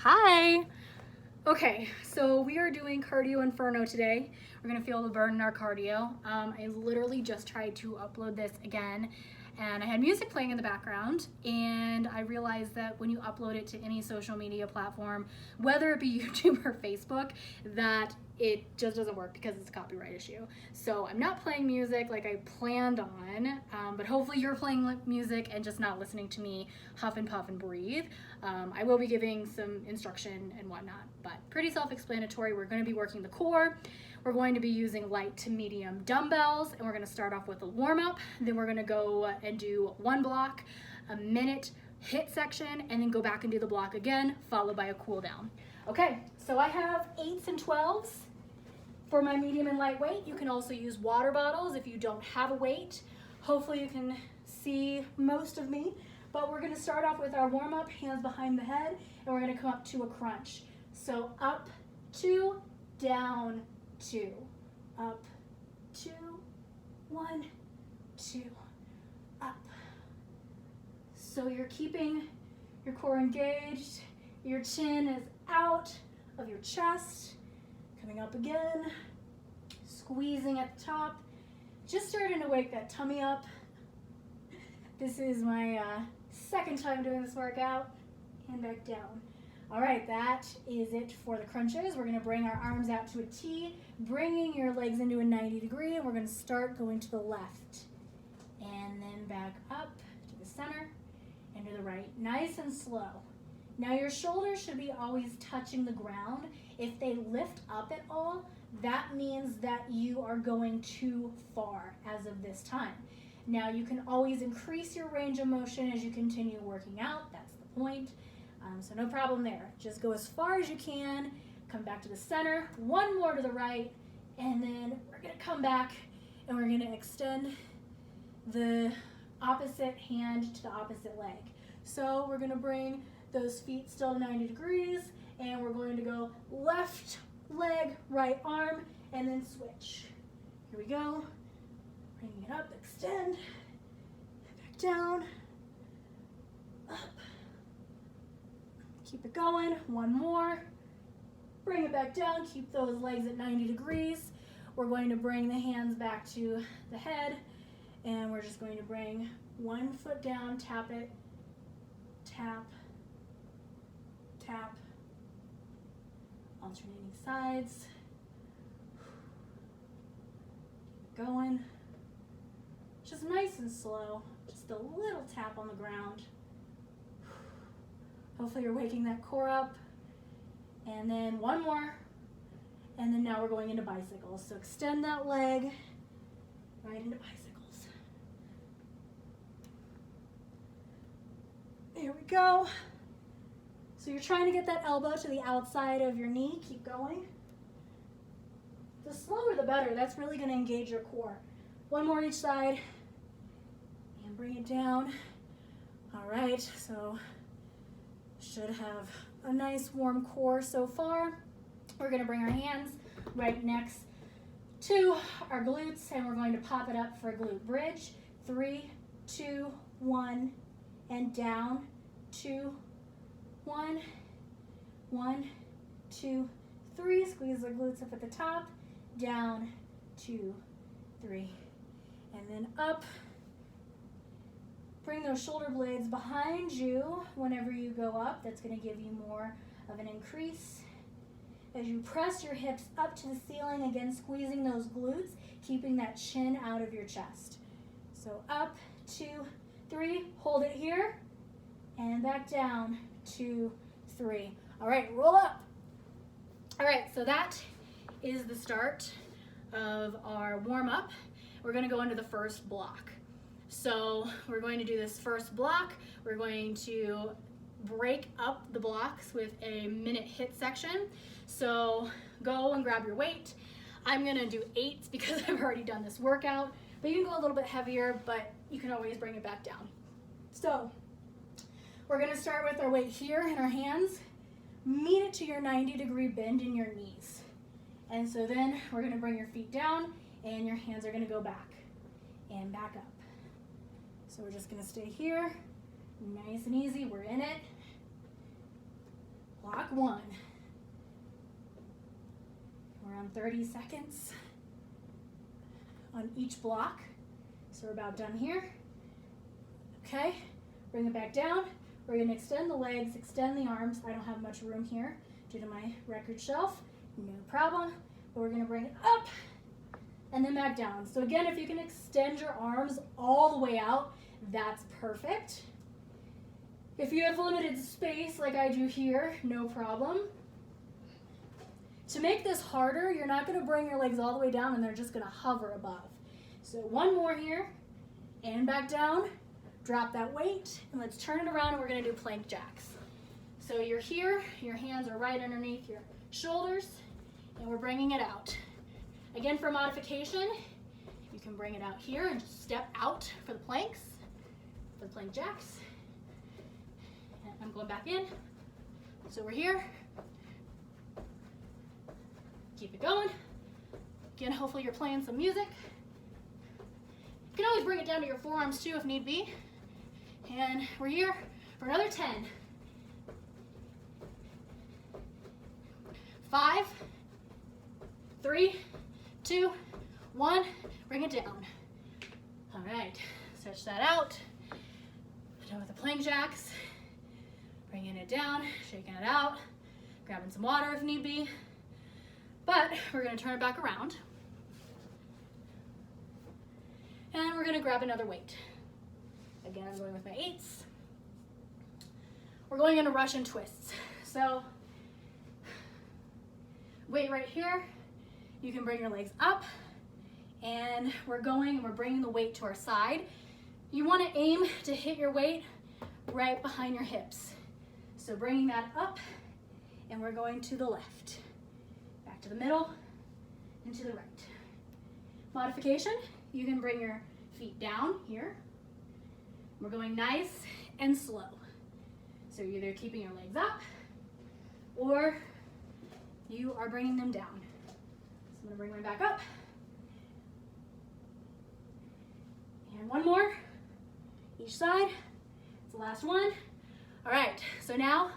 Hi. Okay, so we are doing Cardio Inferno today. We're gonna feel the burn in our cardio. I literally just tried to upload this again and I had music playing in the background, and I realized that when you upload it to any social media platform, whether it be YouTube or Facebook, that it just doesn't work because it's a copyright issue. So I'm not playing music like I planned on, but hopefully you're playing music and just not listening to me huff and puff and breathe. I will be giving some instruction and whatnot, but pretty self-explanatory. We're going to be working the core. We're going to be using light to medium dumbbells, and we're going to start off with a warm-up. Then we're going to go and do one block, a minute hit section, and then go back and do the block again, followed by a cool down. Okay, so I have 8s and 12s for my medium and light weight. You can also use water bottles if you don't have a weight. Hopefully you can see most of me, but we're gonna start off with our warm up, hands behind the head, and we're gonna come up to a crunch. So up, 2, down, 2, up, 2, 1, 2, up. So you're keeping your core engaged, your chin is out of your chest, coming up again, squeezing at the top, just starting to wake that tummy up. This is my second time doing this workout, and back down. All right, that is it for the crunches. We're gonna bring our arms out to a T, bringing your legs into a 90 degree, and we're gonna start going to the left, and then back up to the center, and to the right, nice and slow. Now your shoulders should be always touching the ground. If they lift up at all, that means that you are going too far as of this time. Now you can always increase your range of motion as you continue working out. That's the point. So no problem there. Just go as far as you can, come back to the center, one more to the right, and then we're gonna come back and we're gonna extend the opposite hand to the opposite leg. So we're gonna bring those feet still to 90 degrees, and we're going to go left leg, right arm, and then switch. Here we go. Bringing it up, extend, back down, up. Keep it going, one more. Bring it back down, keep those legs at 90 degrees. We're going to bring the hands back to the head, and we're just going to bring one foot down, tap it, tap, tap, alternating sides. Keep it going. Just nice and slow, just a little tap on the ground. Hopefully you're waking that core up. And then one more, and then now we're going into bicycles. So extend that leg right into bicycles. Here we go. So you're trying to get that elbow to the outside of your knee. Keep going. The slower the better. That's really going to engage your core. One more each side. And bring it down. All right, so should have a nice warm core so far. We're going to bring our hands right next to our glutes, and we're going to pop it up for a glute bridge. 3, 2, 1, and down. 2, 1, 1, 2, 3. Squeeze the glutes up at the top. Down, 2, 3, and then up. Bring those shoulder blades behind you whenever you go up. That's going to give you more of an increase. As you press your hips up to the ceiling, again squeezing those glutes, keeping that chin out of your chest. So up, 2, 3, hold it here, and back down, 2, 3. All right, roll up. All right, so that is the start of our warm up. We're going to go into the first block. So we're going to do this first block. We're going to break up the blocks with a minute hit section. So go and grab your weight. I'm gonna do 8s because I've already done this workout, but you can go a little bit heavier, but you can always bring it back down. So we're gonna start with our weight here in our hands. Meet it to your 90-degree bend in your knees. And so then we're gonna bring your feet down and your hands are gonna go back and back up. So we're just gonna stay here, nice and easy, we're in it. Block 1. Around 30 seconds on each block. So we're about done here. Okay, bring it back down. We're going to extend the legs, extend the arms. I don't have much room here due to my record shelf. No problem. But we're going to bring it up and then back down. So again, if you can extend your arms all the way out, that's perfect. If you have limited space like I do here, no problem. To make this harder, you're not going to bring your legs all the way down and they're just going to hover above. So one more here and back down. Drop that weight and let's turn it around and we're going to do plank jacks. So you're here, your hands are right underneath your shoulders and we're bringing it out. Again, for modification, you can bring it out here and just step out for the planks, for the plank jacks. And I'm going back in. So we're here. Keep it going. Again, hopefully you're playing some music. You can always bring it down to your forearms too if need be. And we're here for another 10. 5, 3, 2, 1. Bring it down. All right, stretch that out. Done with the plank jacks. Bringing it down, shaking it out, grabbing some water if need be. But we're going to turn it back around. And we're going to grab another weight. Again, I'm going with my 8s. We're going into Russian twists. So, weight right here. You can bring your legs up. And we're bringing the weight to our side. You want to aim to hit your weight right behind your hips. So bringing that up, and we're going to the left. Back to the middle, and to the right. Modification, you can bring your feet down here. We're going nice and slow. So you're either keeping your legs up or you are bringing them down. So I'm gonna bring mine back up. And one more, each side. It's the last one. All right, so now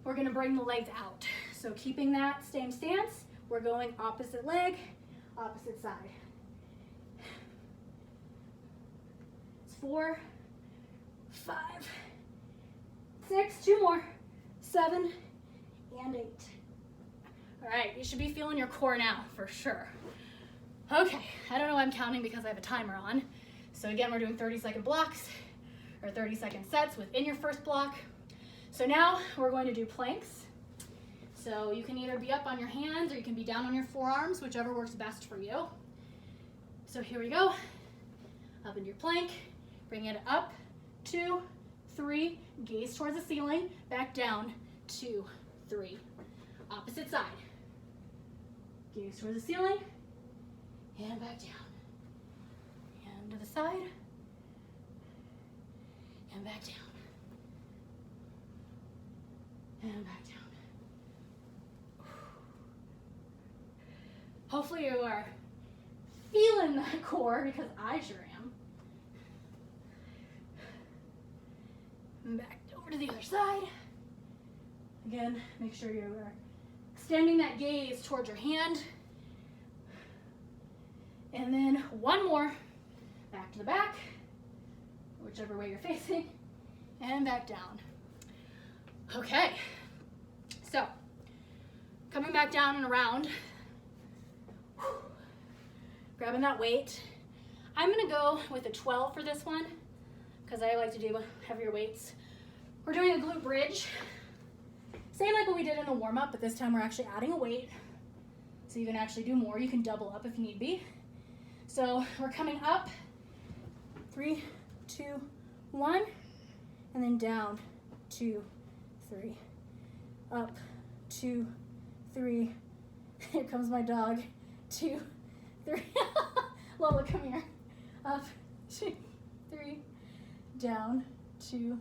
we're gonna bring the legs out. So keeping that same stance, we're going opposite leg, opposite side. It's 4, 5, 6, 2 more, 7, and 8. All right, you should be feeling your core now for sure. Okay, I don't know why I'm counting because I have a timer on. So again, we're doing 30-second blocks or 30-second sets within your first block. So now we're going to do planks. So you can either be up on your hands or you can be down on your forearms, whichever works best for you. So here we go. Up into your plank, bring it up, 2, 3, gaze towards the ceiling, back down, 2, 3. Opposite side. Gaze towards the ceiling, and back down. And to the side, and back down. And back down. Hopefully you are feeling that core because I sure am. And back over to the other side. Again, make sure you are extending that gaze towards your hand. And then one more, back to the back, whichever way you're facing, and back down. Okay, so coming back down and around, grabbing that weight. I'm gonna go with a 12 for this one because I like to do heavier weights. We're doing a glute bridge. Same like what we did in the warm-up, but this time we're actually adding a weight. So you can actually do more. You can double up if need be. So we're coming up, 3, 2, 1, and then down, 2, 3, up, 2, 3. Here comes my dog, 2, 3. Lola, come here. Up, 2, 3, down, 2,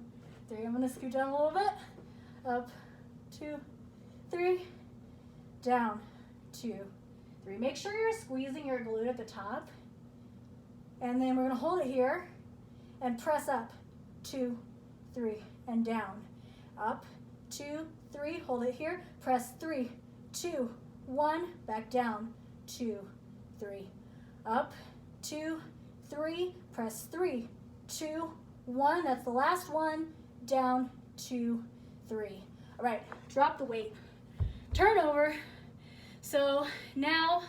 3. I'm gonna scoot down a little bit. Up, 2, 3, down, 2, 3. Make sure you're squeezing your glute at the top. And then we're gonna hold it here and press up, 2, 3, and down. Up, 2, 3, hold it here, press 3, 2, 1, back down, 2, 3, up, 2, 3, press 3, 2, 1, that's the last one, down, 2, 3. All right, drop the weight, turn over. So now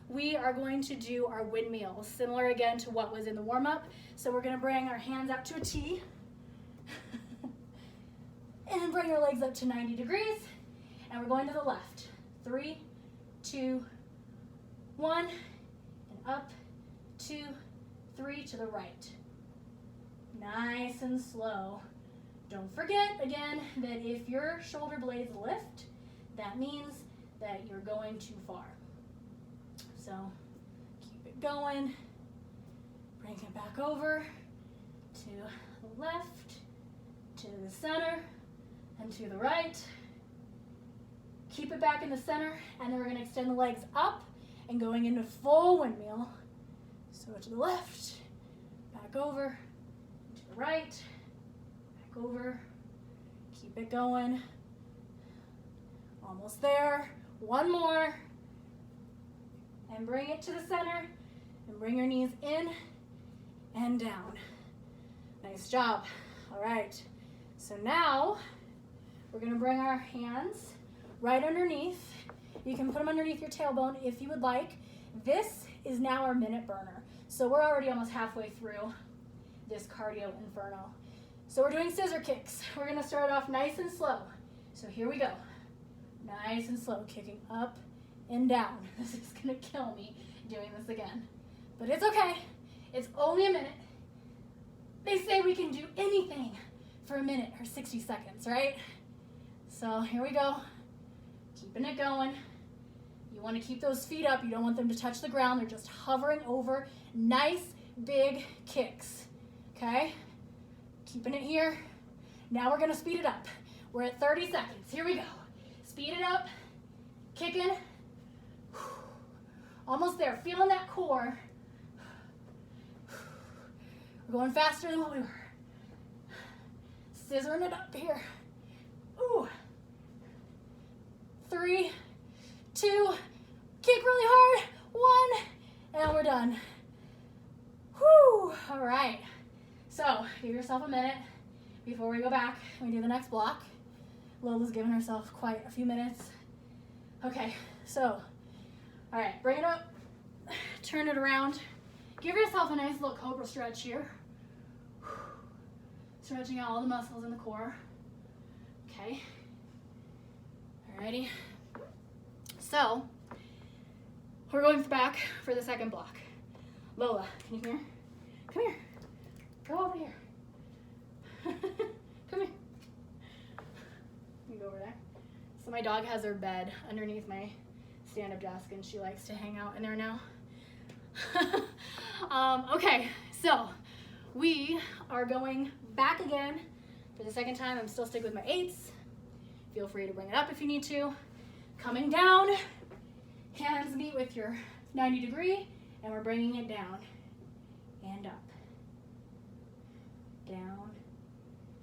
we are going to do our windmills, similar again to what was in the warm-up. So we're gonna bring our hands out to a T, and bring your legs up to 90 degrees, and we're going to the left. 3, 2, 1, and up, 2, 3 to the right. Nice and slow. Don't forget, again, that if your shoulder blades lift, that means that you're going too far. So keep it going. Bring it back over to the left, to the center, and to the right. Keep it back in the center, and then we're gonna extend the legs up and going into full windmill. So to the left, back over, to the right, back over. Keep it going. Almost there. One more. And bring it to the center, and bring your knees in and down. Nice job. All right, so now we're gonna bring our hands right underneath. You can put them underneath your tailbone if you would like. This is now our minute burner. So we're already almost halfway through this cardio inferno. So we're doing scissor kicks. We're gonna start off nice and slow. So here we go. Nice and slow, kicking up and down. This is gonna kill me doing this again. But it's okay, it's only a minute. They say we can do anything for a minute or 60 seconds, right? So here we go, keeping it going. You wanna keep those feet up, you don't want them to touch the ground, they're just hovering over. Nice big kicks, okay? Keeping it here. Now we're gonna speed it up. We're at 30 seconds, here we go. Speed it up, kicking. Almost there, feeling that core. We're going faster than what we were. Scissoring it up here. Ooh. 3, 2, kick really hard. 1, and we're done. Whew, all right. So give yourself a minute before we go back and we do the next block. Lola's given herself quite a few minutes. Okay, so, all right, bring it up, turn it around. Give yourself a nice little cobra stretch here. Stretching out all the muscles in the core. Okay, alrighty. So, we're going back for the second block. Lola, can you come here? Come here, go over here. Come here. You go over there. So my dog has her bed underneath my stand-up desk and she likes to hang out in there now. Okay, so we are going back again for the second time. I'm still sticking with my 8s. Feel free to bring it up if you need to. Coming down, hands meet with your 90 degree, and we're bringing it down and up. Down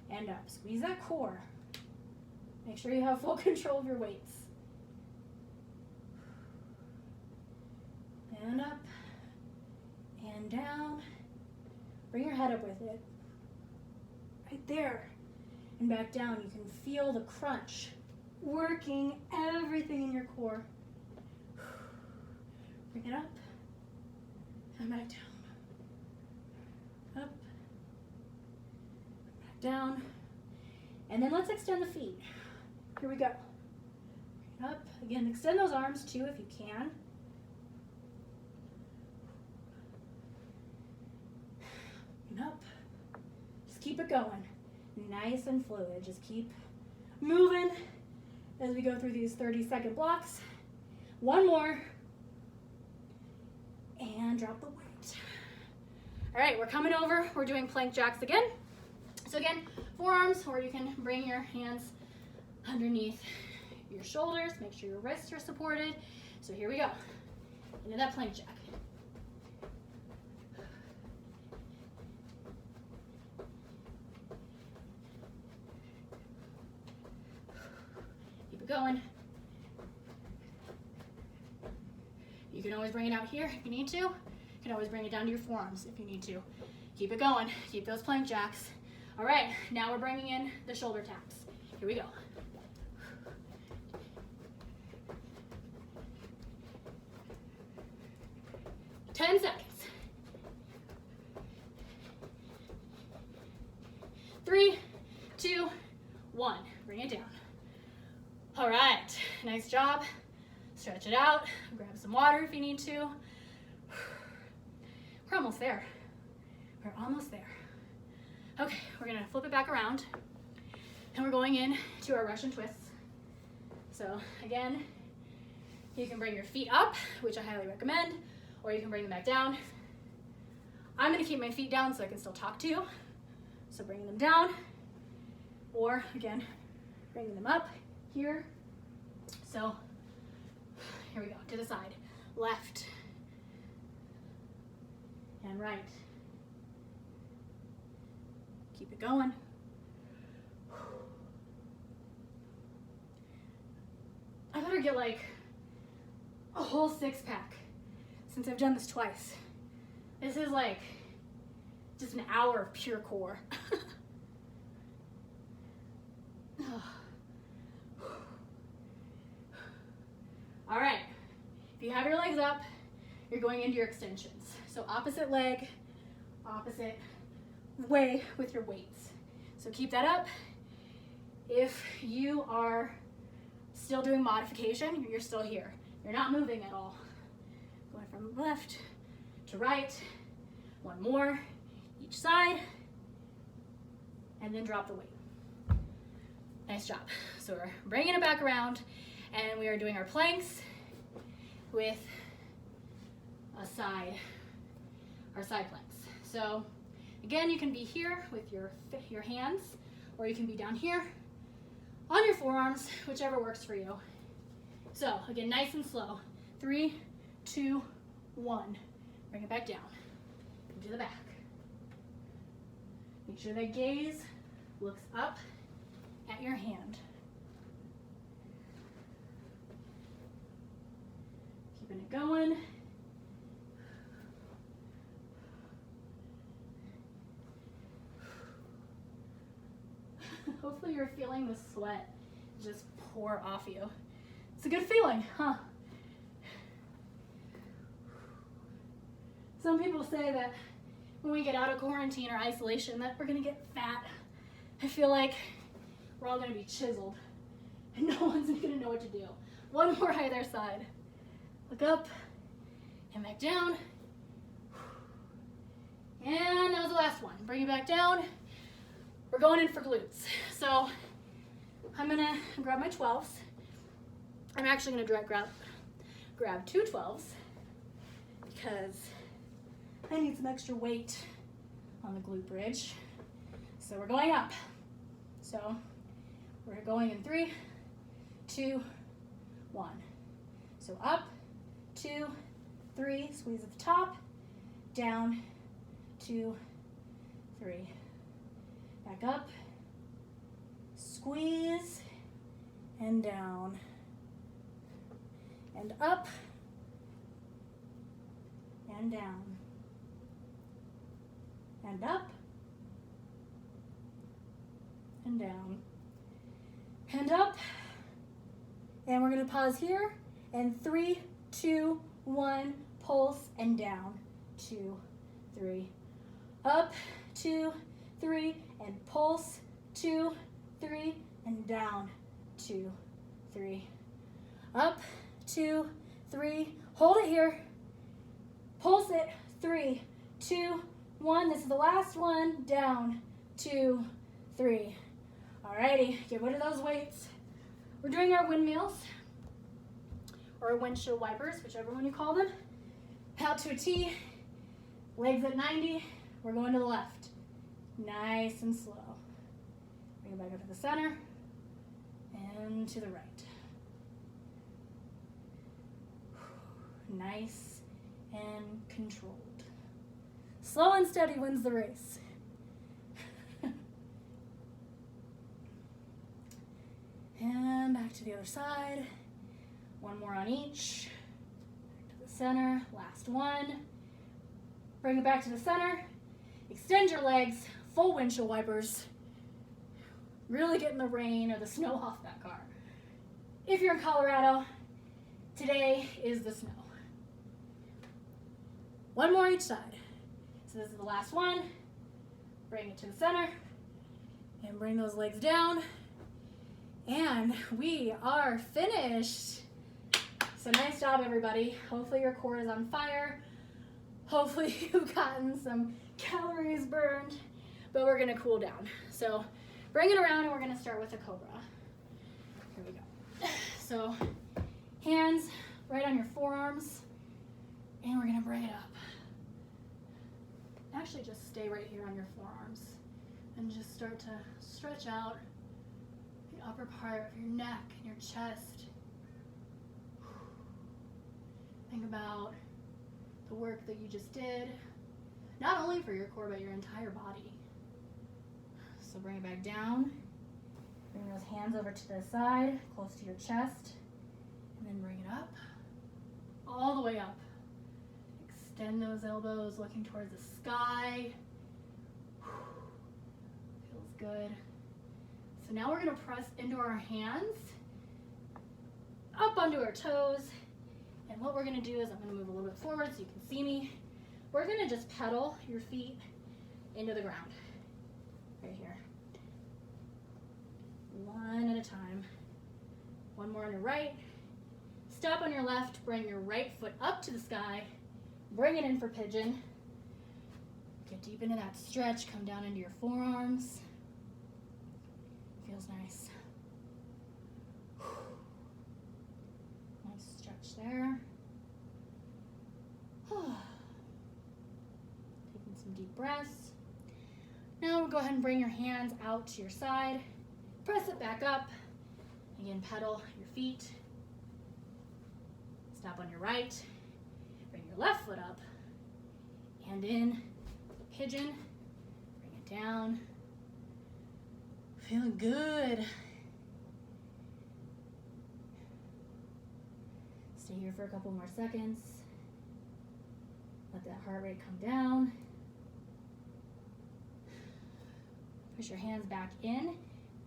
and up. Squeeze that core. Make sure you have full control of your weights. And up and down. Bring your head up with it. Right there. And back down. You can feel the crunch working everything in your core. Bring it up and back down. Up, back down. And then let's extend the feet. Here we go. Up, again, extend those arms too if you can. And up. Just keep it going. Nice and fluid. Just keep moving as we go through these 30-second blocks. One more. And drop the weight. All right, we're coming over. We're doing plank jacks again. So again, forearms, or you can bring your hands underneath your shoulders. Make sure your wrists are supported. So here we go. Into that plank jack. it going. You can always bring it out here if you need to. You can always bring it down to your forearms if you need to. Keep it going. Keep those plank jacks. All right, now we're bringing in the shoulder taps. Here we go. Ten seconds. 3, 2, 1. Bring it down. All right, nice job. Stretch it out. Grab some water if you need to. We're almost there. We're almost there. Okay, we're gonna flip it back around and we're going in to our Russian twists. So again, you can bring your feet up, which I highly recommend, or you can bring them back down. I'm gonna keep my feet down so I can still talk to you. So bringing them down, or again, bringing them up here. So here we go, to the side, left and right. Keep it going. I better get like a whole 6-pack since I've done this twice. This is like just an hour of pure core. All right, if you have your legs up, you're going into your extensions. So opposite leg, opposite way with your weights. So keep that up. If you are still doing modification, you're still here. You're not moving at all. Going from left to right, one more, each side, and then drop the weight. Nice job. So we're bringing it back around and we are doing our planks with our side planks. So again, you can be here with your hands, or you can be down here on your forearms, whichever works for you. So again, nice and slow. 3, 2, 1. Bring it back down into the back. Make sure that gaze looks up at your hand. Keeping it going. Hopefully you're feeling the sweat just pour off you. It's a good feeling, huh? Some people say that when we get out of quarantine or isolation that we're gonna get fat. I feel like we're all gonna be chiseled and no one's gonna know what to do. One more either side. Look up and back down. And that was the last one. Bring it back down. We're going in for glutes. So I'm gonna grab my 12s. I'm actually gonna grab 2 12s because I need some extra weight on the glute bridge. So we're going up. So we're going in 3, 2, 1. So up, 2, 3, squeeze at the top, down, 2, 3. Back up, squeeze, and down, and up, and down, and up, and down, and up, and we're gonna pause here, and 3, 2, 1, pulse, and down, 2, 3, up, 2, 3, and pulse, 2, 3, and down, 2, 3, up, 2, 3, hold it here, pulse it, 3, 2, 1, this is the last one, down, 2, 3. Alrighty, get rid of those weights. We're doing our windmills, or windshield wipers, whichever one you call them. Out to a T, legs at 90, we're going to the left. Nice and slow. Bring it back up to the center and to the right. Nice and controlled. Slow and steady wins the race. And back to the other side. One more on each. Back to the center, last one. Bring it back to the center. Extend your legs, full windshield wipers. Really getting the rain or the snow off that car. If you're in Colorado, today is the snow. One more each side. So this is the last one. Bring it to the center and bring those legs down. And we are finished. So nice job, everybody. Hopefully your core is on fire. Hopefully you've gotten some calories burned, but we're gonna cool down. So bring it around and we're gonna start with a cobra. Here we go. So hands right on your forearms and we're gonna bring it up. Actually just stay right here on your forearms and just start to stretch out the upper part of your neck and your chest. Think about the work that you just did, not only for your core, but your entire body. So bring it back down. Bring those hands over to the side, close to your chest, and then bring it up, all the way up. Extend those elbows, looking towards the sky. Feels good. So now we're gonna press into our hands, up onto our toes, and what we're gonna do is I'm gonna move a little bit forward so you can see me. We're gonna just pedal your feet into the ground, right here. One at a time. One more on your right. Stop on your left, bring your right foot up to the sky, bring it in for pigeon. Get deep into that stretch, come down into your forearms. Feels nice. Nice stretch there. Taking some deep breaths. Now we'll go ahead and bring your hands out to your side. Press it back up. Again, pedal your feet. Stop on your right. Bring your left foot up. Hand in. Pigeon. Bring it down. Feeling good. Stay here for a couple more seconds. Let that heart rate come down. Push your hands back in.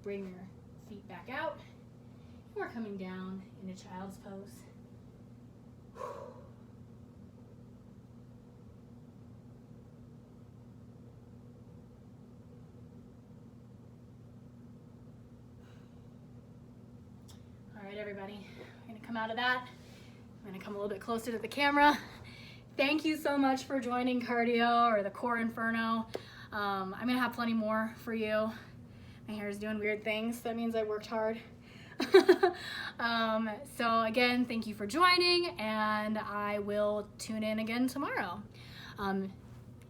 Bring your feet back out. And we're coming down into child's pose. All right, everybody, I'm gonna come out of that. I'm gonna come a little bit closer to the camera. Thank you so much for joining Cardio or the Core Inferno. I'm gonna have plenty more for you. My hair is doing weird things. That means I worked hard. So again, thank you for joining, and I will tune in again tomorrow.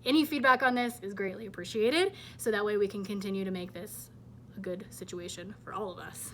Any feedback on this is greatly appreciated, so that way we can continue to make this a good situation for all of us.